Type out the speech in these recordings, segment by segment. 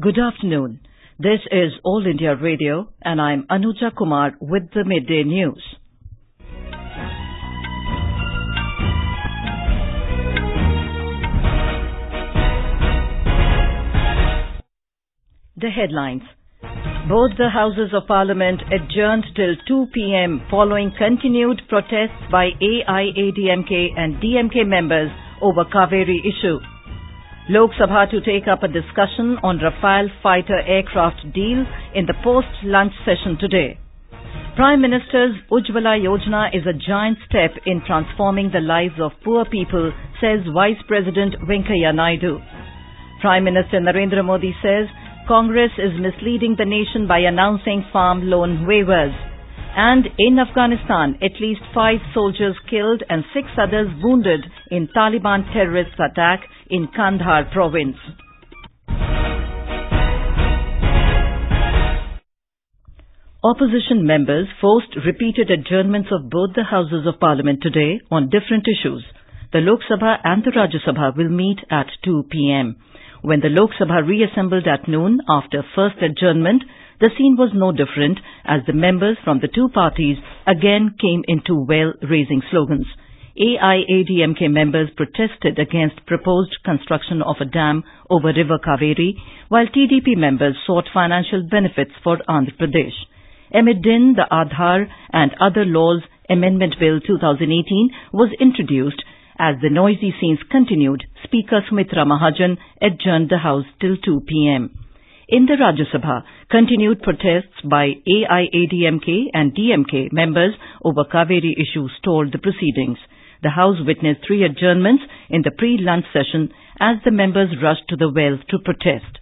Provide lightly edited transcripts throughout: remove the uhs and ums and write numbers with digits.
Good afternoon. This is All India Radio and I'm Anuja Kumar with the Midday News. The headlines. Both the Houses of Parliament adjourned till 2 p.m. following continued protests by AIADMK and DMK members over Cauvery issue. Lok Sabha to take up a discussion on Rafale fighter aircraft deal in the post-lunch session today. Prime Minister's Ujjwala Yojana is a giant step in transforming the lives of poor people, says Vice President Venkaiah Naidu. Prime Minister Narendra Modi says Congress is misleading the nation by announcing farm loan waivers. And in Afghanistan, at least 5 soldiers killed and 6 others wounded in Taliban terrorist attack in Kandahar province. Opposition members forced repeated adjournments of both the Houses of Parliament today on different issues. The Lok Sabha and the Rajya Sabha will meet at 2 p.m. When the Lok Sabha reassembled at noon after first adjournment, the scene was no different as the members from the two parties again came into well, raising slogans. AIADMK members protested against proposed construction of a dam over river Cauvery, while TDP members sought financial benefits for Andhra Pradesh. Amid din, the Aadhaar and Other Laws Amendment Bill 2018 was introduced. As the noisy scenes continued, Speaker Sumitra Mahajan adjourned the House till 2 p.m. In the Rajya Sabha, continued protests by AIADMK and DMK members over Cauvery issue stalled the proceedings. The House witnessed 3 adjournments in the pre-lunch session as the members rushed to the well to protest.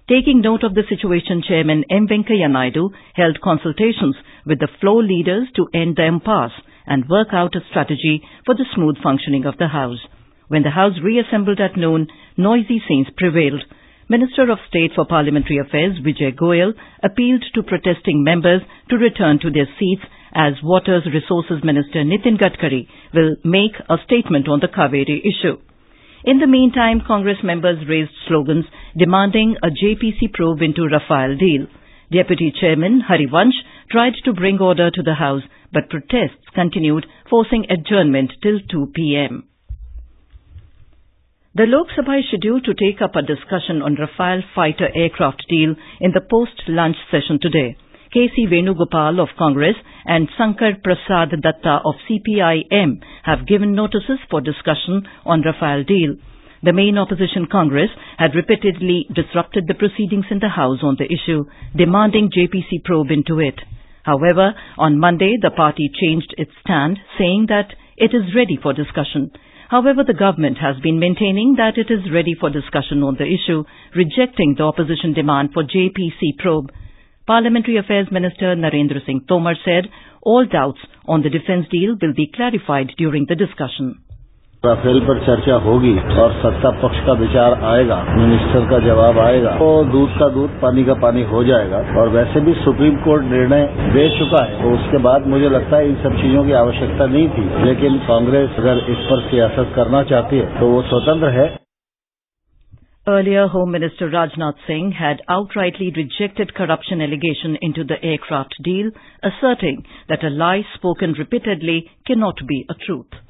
Taking note of the situation, Chairman M. Venkaiah Naidu held consultations with the floor leaders to end the impasse and work out a strategy for the smooth functioning of the House. When the House reassembled at noon, noisy scenes prevailed. Minister of State for Parliamentary Affairs Vijay Goyal appealed to protesting members to return to their seats as Water Resources Minister Nitin Gadkari will make a statement on the Cauvery issue. In the meantime, Congress members raised slogans demanding a JPC probe into Rafale deal. Deputy Chairman Harivansh tried to bring order to the House, but protests continued, forcing adjournment till 2 p.m. The Lok Sabha is scheduled to take up a discussion on Rafale fighter aircraft deal in the post-lunch session today. K.C. Venugopal of Congress and Sankar Prasad Datta of CPIM have given notices for discussion on Rafale deal. The main opposition Congress had repeatedly disrupted the proceedings in the House on the issue, demanding JPC probe into it. However, on Monday, the party changed its stand, saying that it is ready for discussion. However, the government has been maintaining that it is ready for discussion on the issue, rejecting the opposition demand for JPC probe. Parliamentary Affairs Minister Narendra Tomar said all doubts on the defence deal will be clarified during the discussion. Rafale पर चर्चा होगी और सत्ता पक्ष का विचार आएगा, minister का जवाब आएगा, तो दूध का दूध पानी का पानी हो जाएगा। और वैसे भी सुप्रीम कोर्ट निर्णय दे चुका है, तो उसके बाद मुझे लगता है इन सब चीजों की आवश्यकता नहीं थी। लेकिन कांग्रेस अगर इस पर सियासत करना चाहती है तो वो स्वतंत्र है। Earlier, Home Minister Rajnath Singh had outrightly rejected corruption allegation into the aircraft deal, asserting that a lie spoken repeatedly cannot be a truth.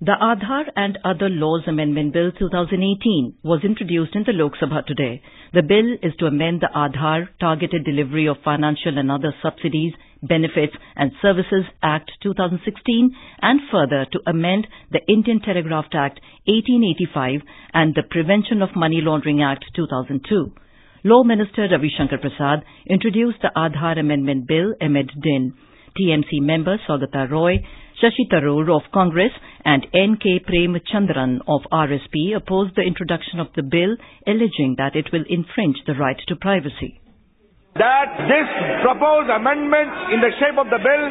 The Aadhaar and Other Laws Amendment Bill 2018 was introduced in the Lok Sabha today. The bill is to amend the Aadhaar Targeted Delivery of Financial and Other Subsidies, Benefits and Services Act 2016 and further to amend the Indian Telegraph Act 1885 and the Prevention of Money Laundering Act 2002. Law Minister Ravi Shankar Prasad introduced the Aadhaar Amendment Bill amid din. TMC members Saugata Roy, Shashi Tharoor of Congress and N.K. Prem Chandran of RSP opposed the introduction of the bill, alleging that it will infringe the right to privacy. That this proposed amendment in the shape of the bill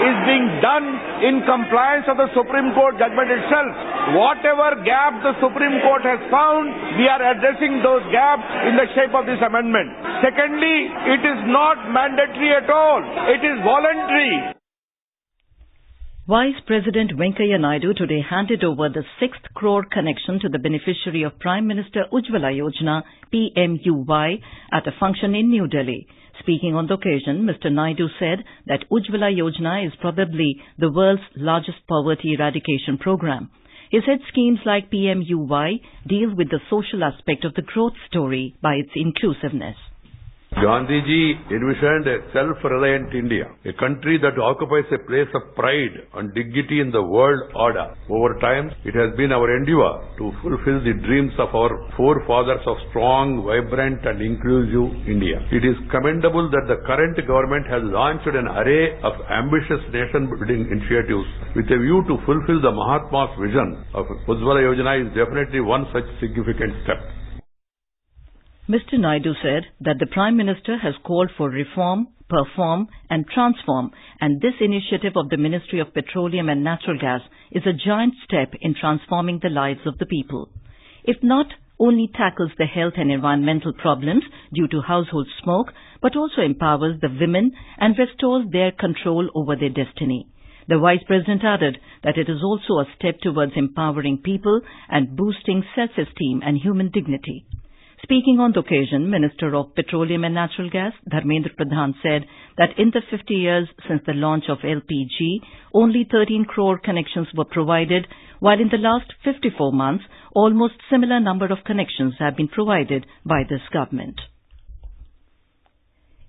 is being done in compliance of the Supreme Court judgment itself. Whatever gap the Supreme Court has found, we are addressing those gaps in the shape of this amendment. Secondly, it is not mandatory at all. It is voluntary. Vice President Venkaiah Naidu today handed over the 6th crore connection to the beneficiary of Prime Minister Ujjwala Yojana, PMUY, at a function in New Delhi. Speaking on the occasion, Mr. Naidu said that Ujjwala Yojana is probably the world's largest poverty eradication program. He said schemes like PMUY deal with the social aspect of the growth story by its inclusiveness. Gandhiji envisioned a self-reliant India, a country that occupies a place of pride and dignity in the world order. Over time, it has been our endeavor to fulfill the dreams of our forefathers of strong, vibrant and inclusive India. It is commendable that the current government has launched an array of ambitious nation-building initiatives with a view to fulfill the Mahatma's vision of Ujjwala Yojana is definitely one such significant step. Mr. Naidu said that the Prime Minister has called for reform, perform and transform, and this initiative of the Ministry of Petroleum and Natural Gas is a giant step in transforming the lives of the people. It not only tackles the health and environmental problems due to household smoke, but also empowers the women and restores their control over their destiny. The Vice President added that it is also a step towards empowering people and boosting self-esteem and human dignity. Speaking on the occasion, Minister of Petroleum and Natural Gas, Dharmendra Pradhan, said that in the 50 years since the launch of LPG, only 13 crore connections were provided, while in the last 54 months, almost similar number of connections have been provided by this government.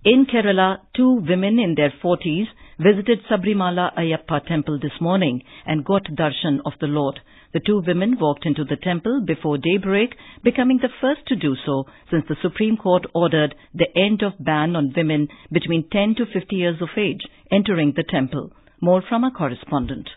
In Kerala, 2 women in their 40s visited Sabrimala Ayyappa temple this morning and got darshan of the Lord. The 2 women walked into the temple before daybreak, becoming the first to do so since the Supreme Court ordered the end of ban on women between 10 to 50 years of age entering the temple. More from our correspondent.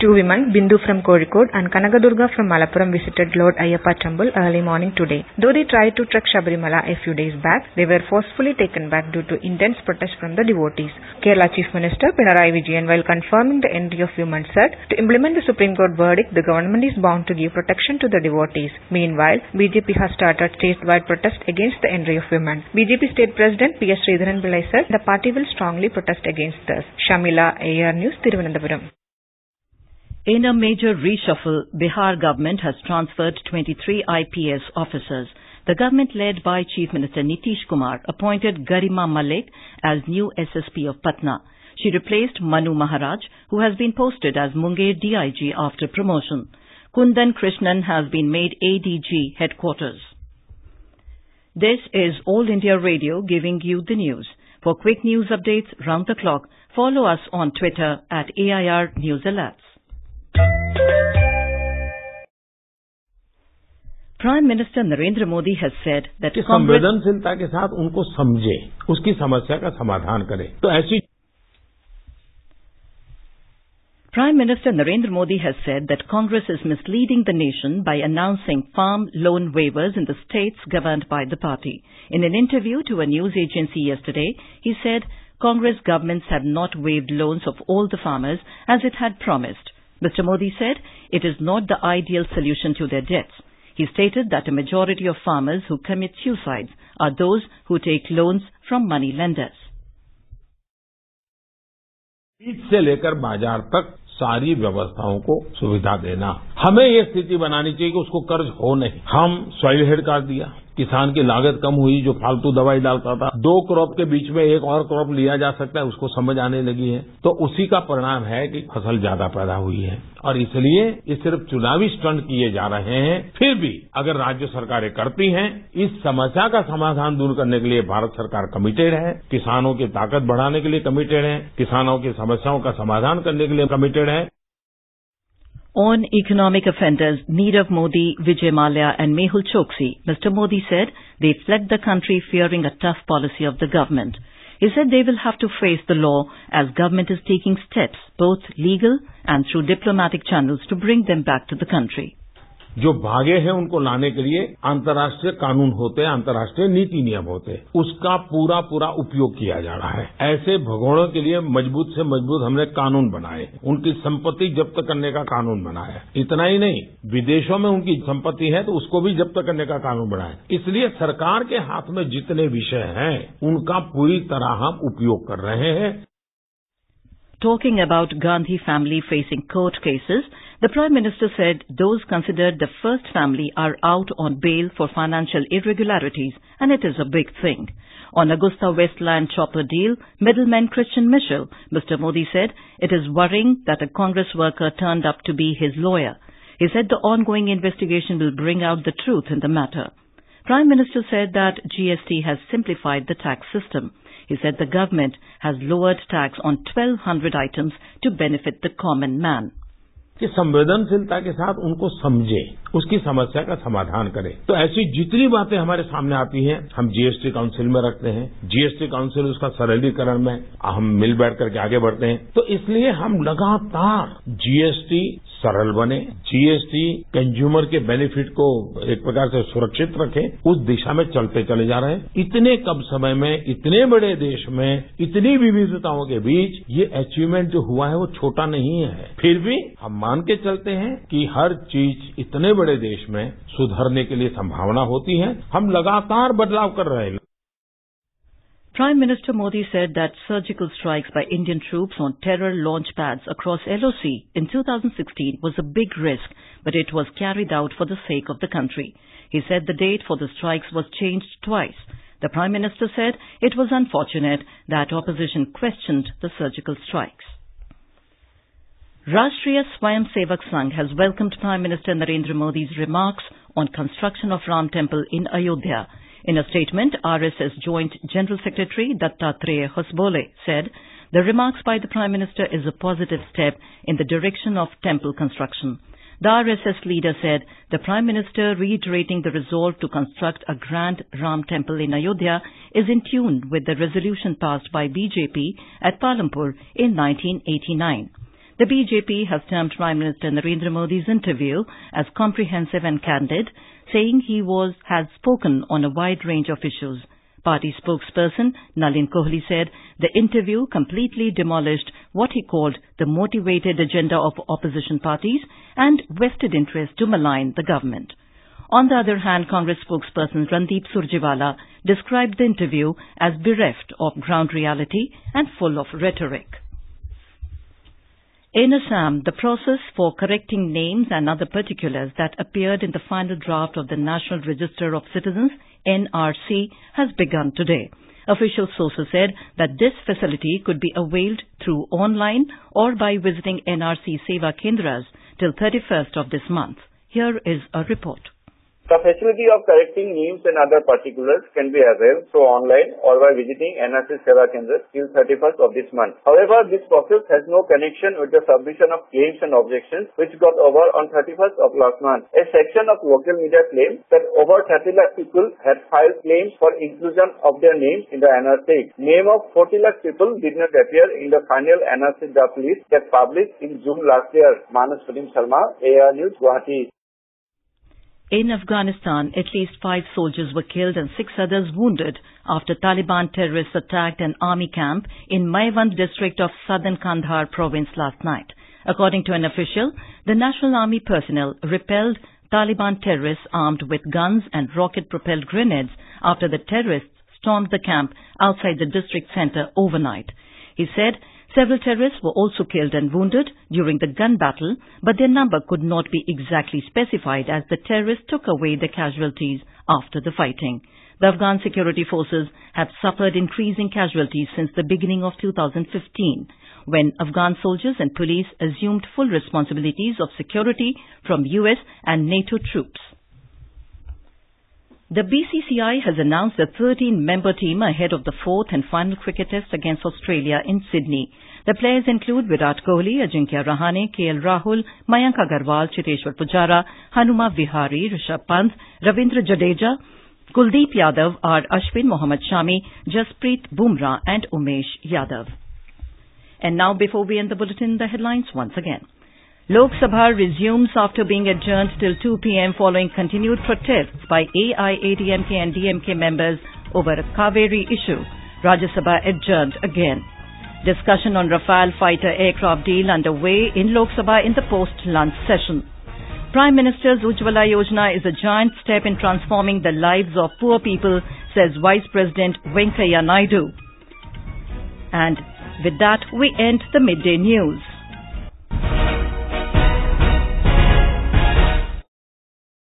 2 women, Bindu from Kozhikode and Kanagadurga from Malappuram, visited Lord Ayyappa temple early morning today. Though they tried to trek Sabrimala a few days back, they were forcefully taken back due to intense protest from the devotees. Kerala Chief Minister Pinarayi Vijayan, while confirming the entry of women, said to implement the Supreme Court verdict, the government is bound to give protection to the devotees. Meanwhile, BJP has started statewide protest against the entry of women. BJP State President P.S. Sridharan Pillai said the party will strongly protest against this. Shamila, AR News, Thiruvananthapuram. In a major reshuffle, Bihar government has transferred 23 IPS officers. The government led by Chief Minister Nitish Kumar appointed Garima Malik as new SSP of Patna. She replaced Manu Maharaj, who has been posted as Munger DIG after promotion. Kundan Krishnan has been made ADG headquarters. This is All India Radio giving you the news. For quick news updates round the clock, follow us on Twitter at AIR News Alerts. Prime Minister Narendra Modi has said that संवेदनशीलता के साथ उनको समझे, उसकी समस्या का समाधान करे. तो ऐसी Prime Minister Narendra Modi has said that Congress is misleading the nation by announcing farm loan waivers in the states governed by the party. In an interview to a news agency yesterday, he said Congress governments have not waived loans of all the farmers as it had promised. Mr. Modi said it is not the ideal solution to their debts. He stated that a majority of farmers who commit suicides are those who take loans from money lenders. बीज से लेकर बाजार तक सारी व्यवस्थाओं को सुविधा देना. हमें ये स्थिति बनानी चाहिए कि उसको कर्ज हो नहीं. हम सॉइल हेल्थ कार्ड दिया, किसान की लागत कम हुई, जो फालतू दवाई डालता था. 2 क्रॉप के बीच में एक और क्रॉप लिया जा सकता है, उसको समझ आने लगी है. तो उसी का परिणाम है कि फसल ज्यादा पैदा हुई है. और इसलिए ये सिर्फ चुनावी स्टंट किए जा रहे हैं. फिर भी अगर राज्य सरकारें करती हैं, इस समस्या का समाधान दूर करने के लिए भारत सरकार कमिटेड है, किसानों की ताकत बढ़ाने के लिए कमिटेड है, किसानों की समस्याओं का समाधान करने के लिए कमिटेड है. On economic offenders Nirav Modi, Vijay Mallya and Mehul Choksi, Mr. Modi said they fled the country fearing a tough policy of the government. He said they will have to face the law as government is taking steps, both legal and through diplomatic channels, to bring them back to the country. जो भागे हैं उनको लाने के लिए अंतर्राष्ट्रीय कानून होते हैं, अंतर्राष्ट्रीय नीति नियम होते हैं. उसका पूरा उपयोग किया जा रहा है. ऐसे भगोड़ों के लिए मजबूत से मजबूत हमने कानून बनाए. उनकी संपत्ति जब्त करने का कानून बनाया. इतना ही नहीं, विदेशों में उनकी संपत्ति है तो उसको भी जब्त करने का कानून बनाया. इसलिए सरकार के हाथ में जितने विषय हैं उनका पूरी तरह हम उपयोग कर रहे हैं. talking about Gandhi family facing court cases, the Prime Minister said those considered the first family are out on bail for financial irregularities, and it is a big thing. On Augusta Westland chopper deal, middleman Christian Mitchell, Mr. Modi said it is worrying that a Congress worker turned up to be his lawyer. He said the ongoing investigation will bring out the truth in the matter. Prime Minister said that GST has simplified the tax system. He said the government has lowered tax on 1,200 items to benefit the common man. कि संवेदनशीलता के साथ उनको समझे, उसकी समस्या का समाधान करें। तो ऐसी जितनी बातें हमारे सामने आती हैं, हम जीएसटी काउंसिल में रखते हैं। जीएसटी काउंसिल उसका सरलीकरण में हम मिल बैठ करके आगे बढ़ते हैं। तो इसलिए हम लगातार जीएसटी सरल बने, जीएसटी कंज्यूमर के बेनिफिट को एक प्रकार से सुरक्षित रखे, उस दिशा में चलते चले जा रहे हैं। इतने कम समय में, इतने बड़े देश में, इतनी विविधताओं के बीच ये अचीवमेंट जो हुआ है वो छोटा नहीं है। फिर भी हम मान के चलते हैं कि हर चीज इतने बड़े देश में सुधरने के लिए संभावना होती है। हम लगातार बदलाव कर रहे हैं। Prime Minister Modi said that surgical strikes by Indian troops on terror launch pads across LOC in 2016 was a big risk, but it was carried out for the sake of the country. He said the date for the strikes was changed twice. The Prime Minister said it was unfortunate that opposition questioned the surgical strikes. Rashtriya Swayamsevak Sangh has welcomed Prime Minister Narendra Modi's remarks on construction of Ram Temple in Ayodhya. In a statement, RSS Joint General Secretary Dattatreya Hosbole said the remarks by the Prime Minister is a positive step in the direction of temple construction. The RSS leader said the Prime Minister reiterating the resolve to construct a grand Ram Temple in Ayodhya is in tune with the resolution passed by BJP at Palampur in 1989. The BJP has termed Prime Minister Narendra Modi's interview as comprehensive and candid, saying he has spoken on a wide range of issues. Party spokesperson Nalin Kohli said the interview completely demolished what he called the motivated agenda of opposition parties and vested interest to malign the government. On the other hand, Congress spokesperson Randeep Surjewala described the interview as bereft of ground reality and full of rhetoric. In Assam, the process for correcting names and other particulars that appeared in the final draft of the National Register of Citizens, NRC, has begun today. Official sources said that this facility could be availed through online or by visiting NRC Seva Kendras till 31st of this month. Here is a report. The facility of correcting names and other particulars can be availed through online or by visiting NRC Seva Kendras till 31st of this month. However, this process has no connection with the submission of claims and objections which got over on 31st of last month. A section of local media claims that over 30 lakh people had filed claims for inclusion of their names in the NRC. Name of 40 lakh people did not appear in the final NRC draft list that published in June last year. Manas Pratim Sharma, AIR News, Guwahati. In Afghanistan, at least 5 soldiers were killed and 6 others wounded after Taliban terrorists attacked an army camp in Maiwand district of southern Kandahar province last night. According to an official, the National Army personnel repelled Taliban terrorists armed with guns and rocket-propelled grenades after the terrorists stormed the camp outside the district center overnight. He said several terrorists were also killed and wounded during the gun battle, but their number could not be exactly specified as the terrorists took away the casualties after the fighting. The Afghan security forces have suffered increasing casualties since the beginning of 2015, when Afghan soldiers and police assumed full responsibilities of security from US and NATO troops. The BCCI has announced a 13-member team ahead of the 4th and final cricket test against Australia in Sydney. The players include Virat Kohli, Ajinkya Rahane, KL Rahul, Mayank Agarwal, Chiteshwar Pujara, Hanuma Vihari, Rishabh Pant, Ravindra Jadeja, Kuldeep Yadav, R. Ashwin, Mohammad Shami, Jasprit Bumrah and Umesh Yadav. And now, before we end the bulletin, the headlines once again. Lok Sabha resumes after being adjourned till 2 p.m. following continued protests by AIADMK and DMK members over a Cauvery issue. Rajya Sabha adjourned again. Discussion on Rafale fighter aircraft deal underway in Lok Sabha in the post-lunch session. Prime Minister's Ujjwala Yojana is a giant step in transforming the lives of poor people, says Vice President Venkaiah Naidu. And With that, we end the midday news.